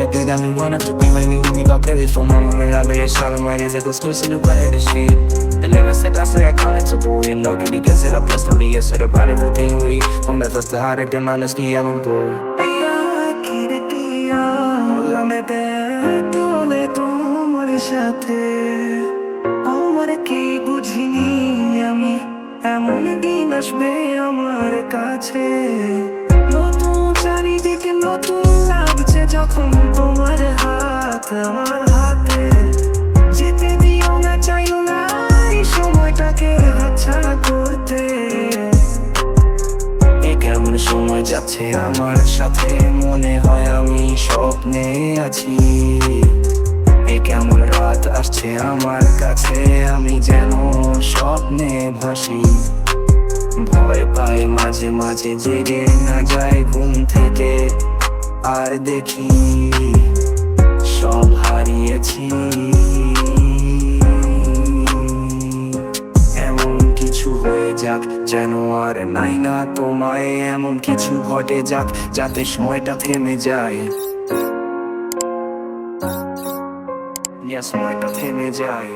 rejected and we wanted to be when we got credit for my mom and I lay a shot in my ears that was close to the bad shit. The never said I say I can't to boy and no que digas era plus to me so the body will be we from the first to hard again honestly I'm on board. Hola me dole তোমার সাথে আমার কি বুঝিনি আমি এমন দিন আসবে আমার কাছে নতুন চারিদিকে নতুন লাগছে যখন তোমার হাত আমার হাতে যেতে দিও না চাইও না এই সময়টাকে হাতছাড়া করতে কেমন সময় যাচ্ছে আমার সাথে মনে হয় আমি স্বপ্নে আছি কেমন রাত আসছে আমার কাছে আমি যেন স্বপ্নে ভাসি ভয় পাই মাঝে মাঝে জেগে না যায় ঘুম থেকে আর দেখি সব হারিয়েছি এমন কিছু হয়ে যাক যেন আর নাই না তোমায় এমন কিছু ঘটে যাক যাতে সময়টা থেমে যায় সময়টা থেমে যায়